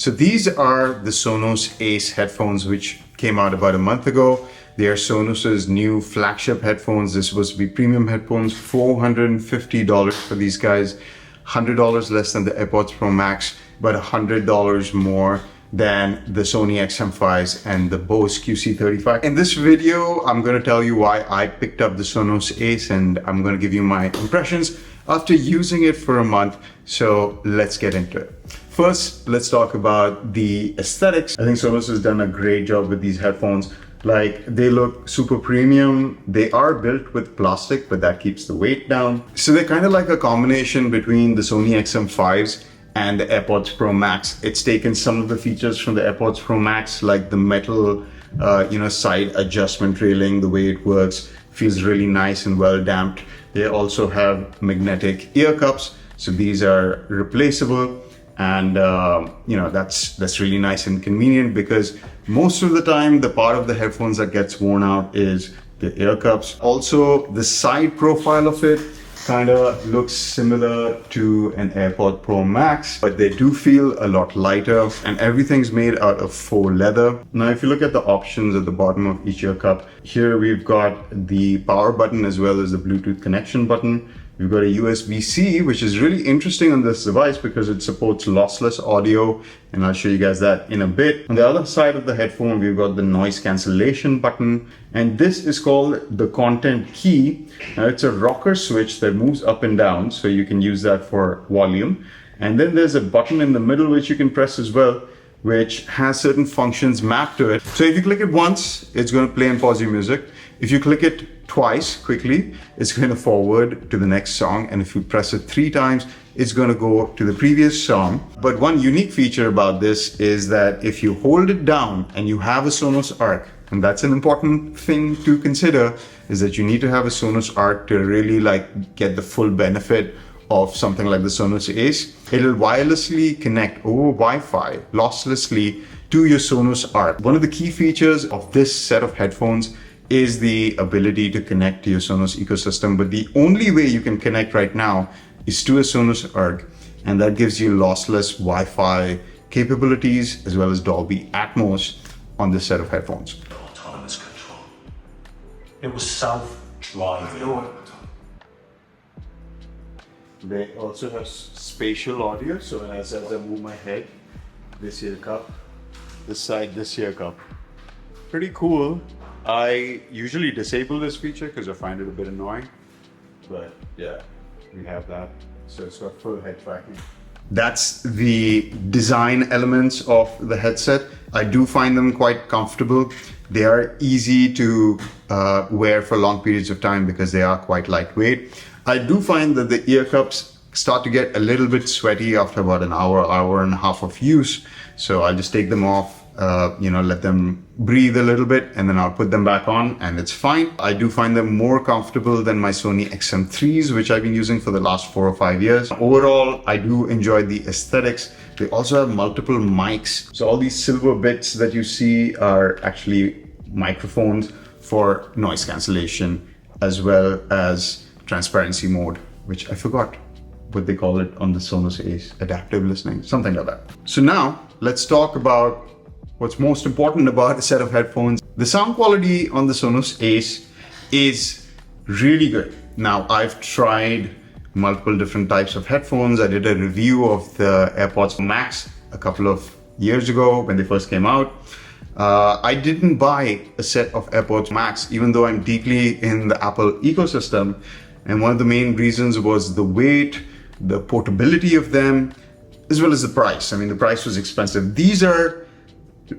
So these are the Sonos Ace headphones, which came out about a month ago. They are Sonos's new flagship headphones. They're supposed to be premium headphones, $450 for these guys, $100 less than the AirPods Pro Max, but $100 more than the Sony XM5s and the Bose QC35. In this video, I'm going to tell you why I picked up the Sonos Ace, and I'm going to give you my impressions after using it for a month. So let's get into it. First, let's talk about the aesthetics. I think Sonos has done a great job with these headphones. Like, they look super premium. They are built with plastic, but that keeps the weight down. So they're kind of like a combination between the Sony XM5s and the AirPods Pro Max. It's taken some of the features from the AirPods Pro Max, like the metal, side adjustment railing. The way it works feels really nice and well damped. They also have magnetic ear cups, so these are replaceable. And that's really nice and convenient, because most of the time the part of the headphones that gets worn out is the ear cups. Also, the side profile of it kind of looks similar to an AirPod Pro Max, but they do feel a lot lighter, and everything's made out of faux leather. Now, if you look at the options at the bottom of each ear cup, here we've got the power button as well as the Bluetooth connection button. We've got a USB-C, which is really interesting on this device because it supports lossless audio, and I'll show you guys that in a bit. On the other side of the headphone, we've got the noise cancellation button, and this is called the content key. Now, it's a rocker switch that moves up and down, so you can use that for volume. And then there's a button in the middle which you can press as well, which has certain functions mapped to it. So if you click it once, it's going to play and pause your music. If you click it twice quickly, it's going to forward to the next song. And if you press it 3 times, it's going to go to the previous song. But one unique feature about this is that if you hold it down and you have a Sonos Arc, and that's an important thing to consider, is that you need to have a Sonos Arc to really get the full benefit of something like the Sonos Ace. It'll wirelessly connect over Wi-Fi losslessly to your Sonos Arc. One of the key features of this set of headphones is the ability to connect to your Sonos ecosystem, but the only way you can connect right now is to a Sonos Arc, and that gives you lossless Wi-Fi capabilities as well as Dolby Atmos on this set of headphones. Autonomous control. It was self-driving. They also have spatial audio, so as I move my head, this ear cup, this side, this ear cup. Pretty cool. I usually disable this feature because I find it a bit annoying, but yeah, we have that. So it's got full head tracking. That's the design elements of the headset. I do find them quite comfortable. They are easy to wear for long periods of time because they are quite lightweight. I do find that the ear cups start to get a little bit sweaty after about an hour and a half of use. So I'll just take them off, let them breathe a little bit, and then I'll put them back on and it's fine. I do find them more comfortable than my Sony XM3s, which I've been using for the last 4 or 5 years. Overall, I do enjoy the aesthetics. They also have multiple mics. So all these silver bits that you see are actually microphones for noise cancellation, as well as transparency mode, which I forgot what they call it on the Sonos Ace, adaptive listening, something like that. So now let's talk about what's most important about a set of headphones. The sound quality on the Sonos Ace is really good. Now, I've tried multiple different types of headphones. I did a review of the AirPods Max a couple of years ago when they first came out. I didn't buy a set of AirPods Max, even though I'm deeply in the Apple ecosystem. And one of the main reasons was the weight, the portability of them, as well as the price. I mean, the price was expensive. These are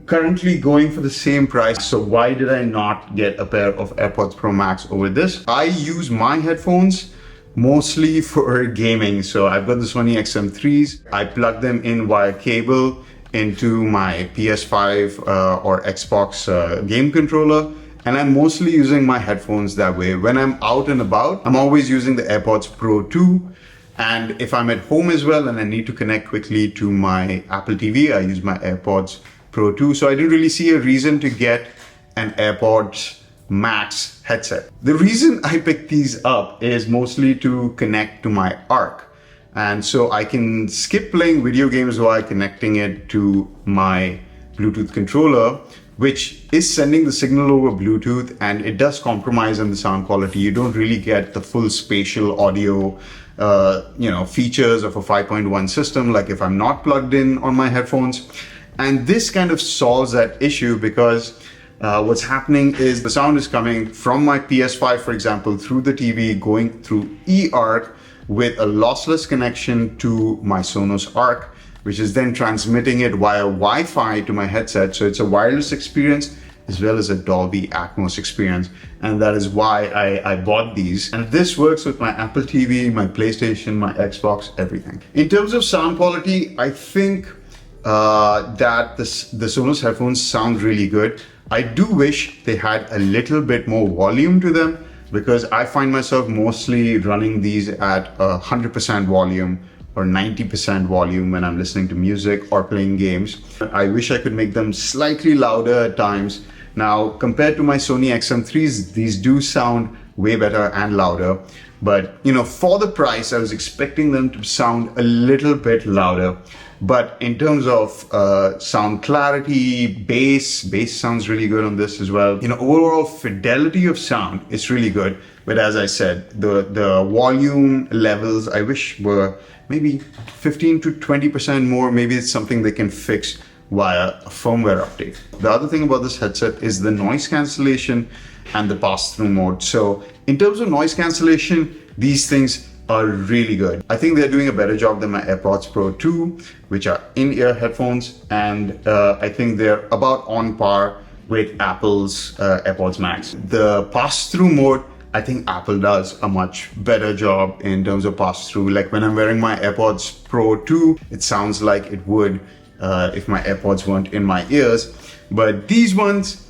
currently going for the same price. So why did I not get a pair of AirPods Pro Max over this? I use my headphones mostly for gaming. So I've got the Sony XM3s. I plug them in via cable into my PS5 or Xbox game controller. And I'm mostly using my headphones that way. When I'm out and about, I'm always using the AirPods Pro 2. And if I'm at home as well and I need to connect quickly to my Apple TV, I use my AirPods Pro 2. So I didn't really see a reason to get an AirPods Max headset. The reason I picked these up is mostly to connect to my Arc. And so I can skip playing video games while connecting it to my Bluetooth controller, which is sending the signal over Bluetooth, and it does compromise on the sound quality. You don't really get the full spatial audio features of a 5.1 system, like if I'm not plugged in on my headphones. And this kind of solves that issue because what's happening is the sound is coming from my PS5, for example, through the TV, going through eARC with a lossless connection to my Sonos Arc, which is then transmitting it via Wi-Fi to my headset. So it's a wireless experience as well as a Dolby Atmos experience. And that is why I bought these. And this works with my Apple TV, my PlayStation, my Xbox, everything. In terms of sound quality, I think that the Sonos headphones sound really good. I do wish they had a little bit more volume to them, because I find myself mostly running these at 100% volume or 90% volume when I'm listening to music or playing games. I wish I could make them slightly louder at times. Now, compared to my Sony XM3s, these do sound way better and louder. But for the price, I was expecting them to sound a little bit louder. But in terms of sound clarity, bass sounds really good on this as well. Overall fidelity of sound is really good. But as I said, the volume levels I wish were maybe 15 to 20% more. Maybe it's something they can fix via a firmware update. The other thing about this headset is the noise cancellation and the pass-through mode. So in terms of noise cancellation, these things are really good. I think they're doing a better job than my AirPods Pro 2, which are in-ear headphones, and I think they're about on par with Apple's AirPods Max. The pass-through mode, I think Apple does a much better job in terms of pass-through. Like when I'm wearing my AirPods Pro 2, it sounds like it would if my AirPods weren't in my ears. But these ones,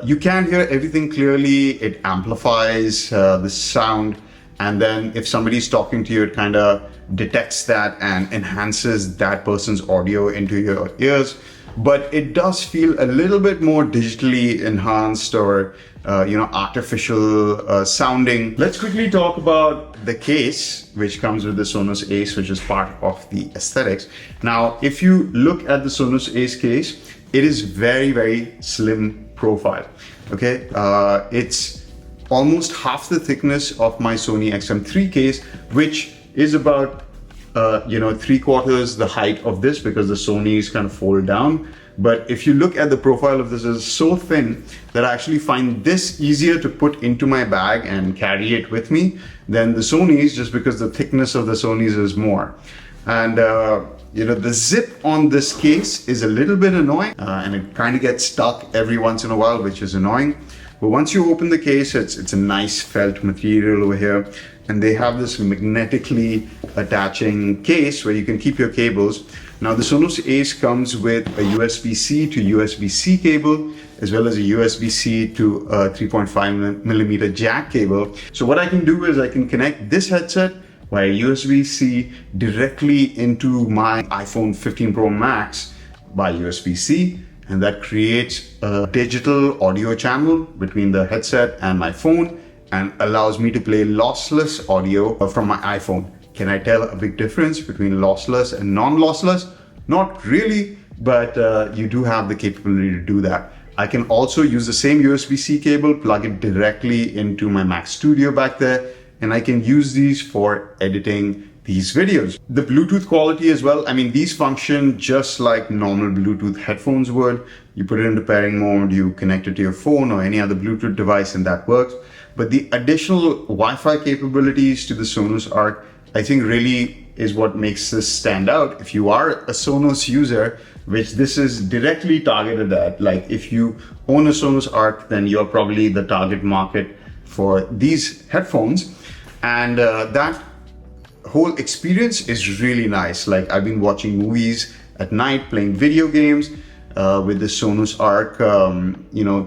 you can hear everything clearly. It amplifies the sound. And then if somebody's talking to you, it kind of detects that and enhances that person's audio into your ears. But it does feel a little bit more digitally enhanced or artificial sounding. Let's quickly talk about the case, which comes with the Sonos Ace, which is part of the aesthetics. Now, if you look at the Sonos Ace case, it is very, very slim profile. Okay, it's almost half the thickness of my Sony XM3 case, which is about 3/4 the height of this, because the Sonys kind of fold down. But if you look at the profile of this, it's so thin that I actually find this easier to put into my bag and carry it with me than the Sonys, just because the thickness of the Sonys is more. And the zip on this case is a little bit annoying, and it kind of gets stuck every once in a while, which is annoying. But once you open the case, it's a nice felt material over here. And they have this magnetically attaching case where you can keep your cables. Now the Sonos Ace comes with a USB-C to USB-C cable, as well as a USB-C to a 3.5mm jack cable. So what I can do is I can connect this headset via USB-C directly into my iPhone 15 Pro Max by USB-C. And that creates a digital audio channel between the headset and my phone, and allows me to play lossless audio from my iPhone. Can I tell a big difference between lossless and non-lossless? Not really, but you do have the capability to do that. I can also use the same USB-C cable, plug it directly into my Mac Studio back there, and I can use these for editing these videos. The Bluetooth quality as well, I mean, these function just like normal Bluetooth headphones would. You put it into pairing mode, you connect it to your phone or any other Bluetooth device, and that works. But the additional Wi-Fi capabilities to the Sonos Arc, I think really is what makes this stand out. If you are a Sonos user, which this is directly targeted at, like if you own a Sonos Arc, then you're probably the target market for these headphones. And that whole experience is really nice. Like I've been watching movies at night, playing video games with the Sonos Arc,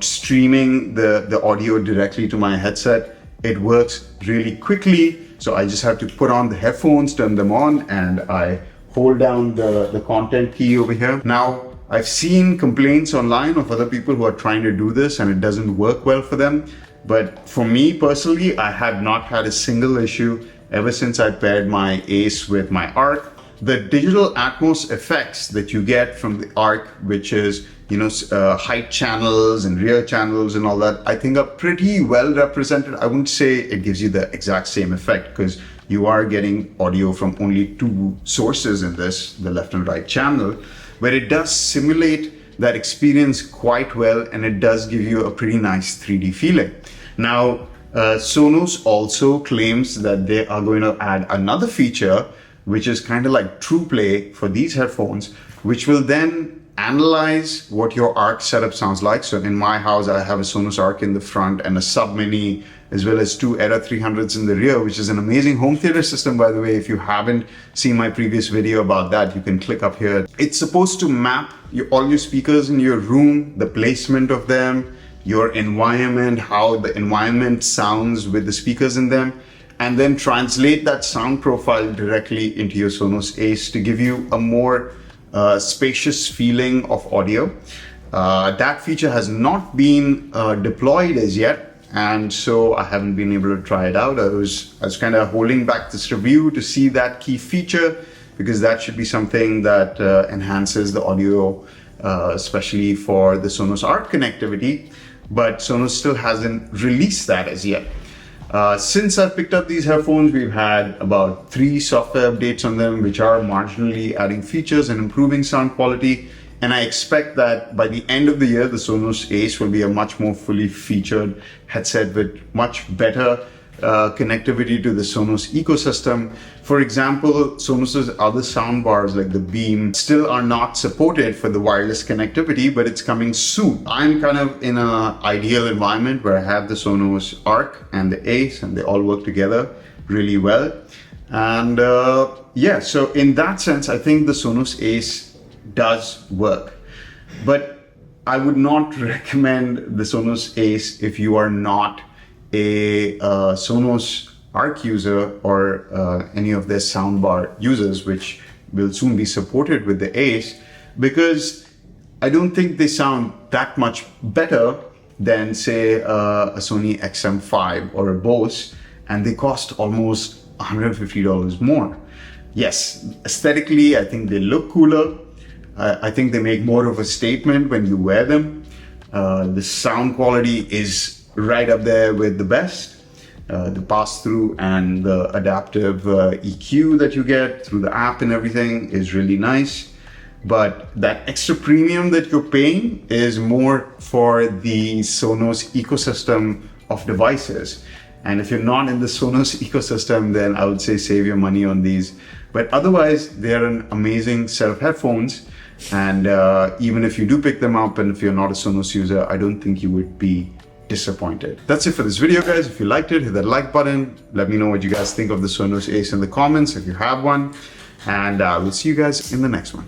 streaming the audio directly to my headset. It works really quickly. So I just have to put on the headphones, turn them on, and I hold down the content key over here. Now, I've seen complaints online of other people who are trying to do this and it doesn't work well for them. But for me personally, I have not had a single issue ever since I paired my Ace with my Arc. The digital Atmos effects that you get from the Arc, which is, height channels and rear channels and all that, I think are pretty well represented. I wouldn't say it gives you the exact same effect because you are getting audio from only two sources in this, the left and right channel, but it does simulate that experience quite well, and it does give you a pretty nice 3D feeling. Now, Sonos also claims that they are going to add another feature, which is kind of like TruePlay for these headphones, which will then analyze what your Arc setup sounds like. So in my house, I have a Sonos Arc in the front and a Sub Mini, as well as two Era 300s in the rear, which is an amazing home theater system, by the way. If you haven't seen my previous video about that, you can click up here. It's supposed to map all your speakers in your room, the placement of them, your environment, how the environment sounds with the speakers in them, and then translate that sound profile directly into your Sonos Ace to give you a more spacious feeling of audio. That feature has not been deployed as yet, and so I haven't been able to try it out. I was kind of holding back this review to see that key feature, because that should be something that enhances the audio, especially for the Sonos Arc connectivity, but Sonos still hasn't released that as yet. Since I picked up these headphones, we've had about 3 software updates on them, which are marginally adding features and improving sound quality. And I expect that by the end of the year, the Sonos Ace will be a much more fully featured headset with much better connectivity to the Sonos ecosystem. For example, Sonos's other soundbars like the Beam still are not supported for the wireless connectivity, but it's coming soon. I'm kind of in an ideal environment where I have the Sonos Arc and the Ace, and they all work together really well. And so in that sense, I think the Sonos Ace does work. But I would not recommend the Sonos Ace if you are not a Sonos Arc user or any of their soundbar users, which will soon be supported with the Ace, because I don't think they sound that much better than, say, a Sony XM5 or a Bose, and they cost almost $150 more. Yes, aesthetically, I think they look cooler. I think they make more of a statement when you wear them. The sound quality is right up there with the best. The pass-through and the adaptive EQ that you get through the app and everything is really nice. But that extra premium that you're paying is more for the Sonos ecosystem of devices. And if you're not in the Sonos ecosystem, then I would say save your money on these. But otherwise, they're an amazing set of headphones. And even if you do pick them up, and if you're not a Sonos user, I don't think you would be disappointed. That's it for this video, guys. If you liked it, hit that like button. Let me know what you guys think of the Sonos Ace in the comments if you have one. And we'll see you guys in the next one.